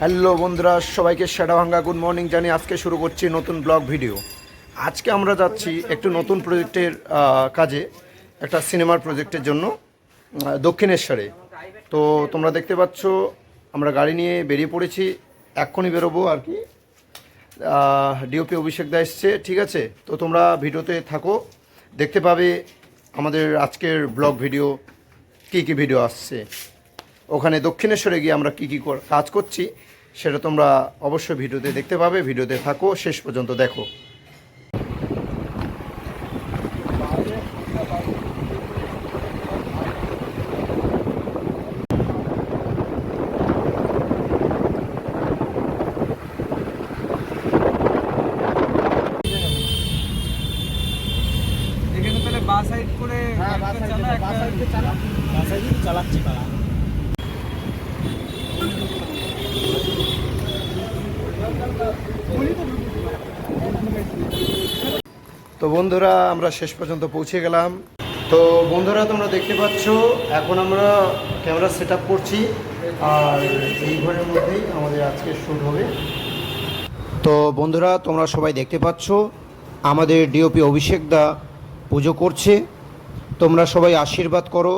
Hello বন্ধুরা, সবাইকে সেটা ভাঙ্গা গুড মর্নিং জানি। আজকে শুরু করছি নতুন ব্লগ ভিডিও। আজকে আমরা যাচ্ছি একটু নতুন প্রজেক্টের কাজে, একটা সিনেমার প্রজেক্টের জন্য দক্ষিণেশ্বরে। তো তোমরা দেখতে পাচ্ছ আমরা গাড়ি নিয়ে বেরিয়ে পড়েছি, এক্ষুনি বেরোবো আর কি। ডিওপি অভিষেক দা এসছে, ঠিক আছে? তো তোমরা ভিডিওতে থাকো, দেখতে পাবে আমাদের আজকের ব্লগ ভিডিও, কী কী ভিডিও আসছে। ওখানে দক্ষিণেশ্বরে গিয়ে আমরা কী কী কাজ করছি সেটা তোমরা অবশ্যই ভিডিওতে দেখতে পাবে। ভিডিওতে থাকো, শেষ পর্যন্ত দেখো। চালাচ্ছি পাড়া। তো বন্ধুরা, আমরা শেষ পর্যন্ত পৌঁছে গেলাম। তো বন্ধুরা, তোমরা দেখতে পাচ্ছ এখন আমরা ক্যামেরা সেট আপ করছি, আর এই ঘরের মধ্যেই আমাদের আজকে শ্যুট হবে। তো বন্ধুরা, তোমরা সবাই দেখতে পাচ্ছ আমাদের ডিওপি অভিষেক দা পুজো করছে। তোমরা সবাই আশীর্বাদ করো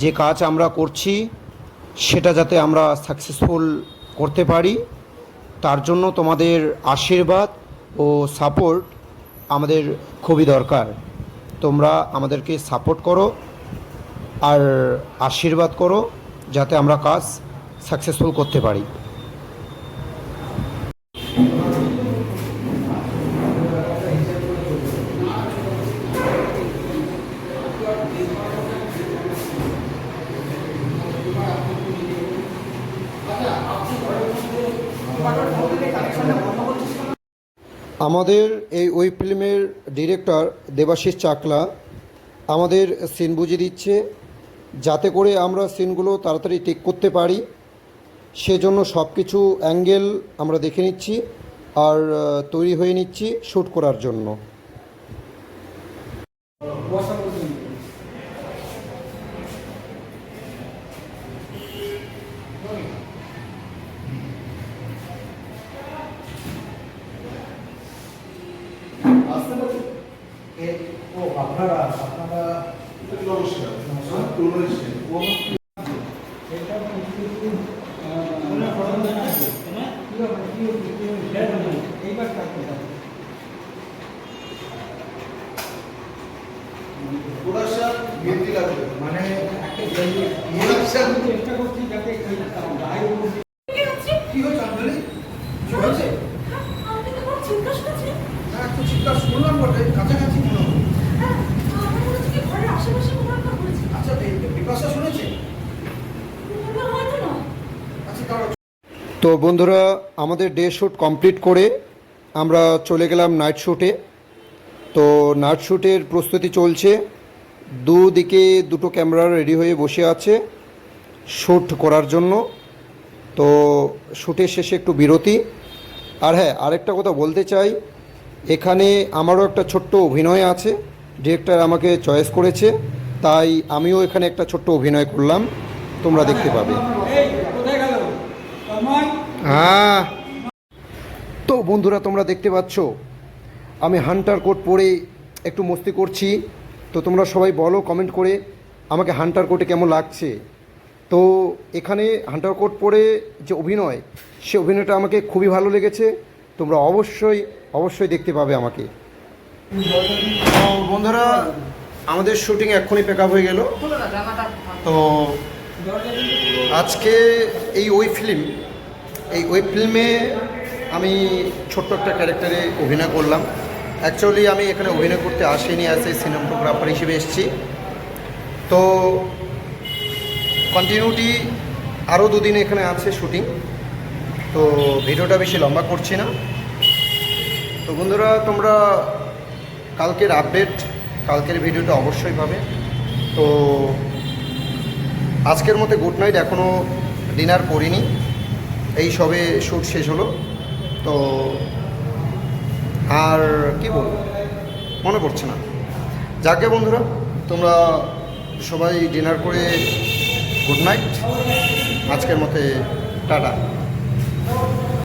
যে কাজ আমরা করছি সেটা যাতে আমরা সাকসেসফুল করতে পারি। তার জন্য তোমাদের আশীর্বাদ ও সাপোর্ট আমাদের খুবই দরকার। তোমরা আমাদেরকে সাপোর্ট করো আর আশীর্বাদ করো যাতে আমরা কাজ সাকসেসফুল করতে পারি। আমাদের এই ওয়েব ফিল্মের ডিরেক্টর দেবাশিস চাকলা আমাদের সিন বুঝিয়ে দিচ্ছে যাতে করে আমরা সিনগুলো তাড়াতাড়ি টেক করতে পারি। সেজন্য সব কিছু অ্যাঙ্গেল আমরা দেখে নিচ্ছি আর তৈরি হয়ে নিচ্ছি শ্যুট করার জন্য। মানে চেষ্টা করছি যাতে কি হচ্ছে অঞ্জলি, কি হয়েছে? একটু চিৎকার শুনলাম বটে, কাছাকাছি মনে হলো। আচ্ছা, বিপাশা শুনেছে? তো বন্ধুরা, আমাদের ডে শ্যুট কমপ্লিট করে আমরা চলে গেলাম নাইট শ্যুটে। তো নাইট শ্যুটের প্রস্তুতি চলছে, দুদিকে দুটো ক্যামেরা রেডি হয়ে বসে আছে শ্যুট করার জন্য। তো শ্যুটের শেষে একটু বিরতি। আর হ্যাঁ, আরেকটা কথা বলতে চাই, এখানে আমারও একটা ছোট্ট অভিনয় আছে। ডিরেক্টর আমাকে চয়েস করেছে, তাই আমিও এখানে একটা ছোট্ট অভিনয় করলাম, তোমরা দেখতে পাবে। হ্যাঁ, তো বন্ধুরা, তোমরা দেখতে পাচ্ছ আমি হান্টার কোট পরে একটু মস্তি করছি। তো তোমরা সবাই বলো কমেন্ট করে আমাকে হান্টার কোটে কেমন লাগছে। তো এখানে হান্টার কোট পরে যে অভিনয়, সে অভিনয়টা আমাকে খুবই ভালো লেগেছে। তোমরা অবশ্যই দেখতে পাবে আমাকে। তো বন্ধুরা, আমাদের শুটিং এক্ষুনি প্যাক আপ হয়ে গেল। তো আজকে এই ওয়েব ফিল্মে আমি ছোট্ট একটা ক্যারেক্টারে অভিনয় করলাম। অ্যাকচুয়ালি আমি এখানে অভিনয় করতে আসিনি, আসে সিনেমাটোগ্রাফার হিসেবে এসেছি। তো কন্টিনিউটি আরও দুদিন এখানে আছে শুটিং। তো ভিডিওটা বেশি লম্বা করছি না। তো বন্ধুরা, তোমরা কালকের ভিডিওটা অবশ্যই পাবে। তো আজকের মতো গুড নাইট। এখনও ডিনার করিনি, এই সবে শ্যুট শেষ হলো। তো আর কি বলবো, মনে পড়ছে না। যাকে বন্ধুরা, তোমরা সবাই ডিনার করে গুড নাইট, আজকের মতে টাটা।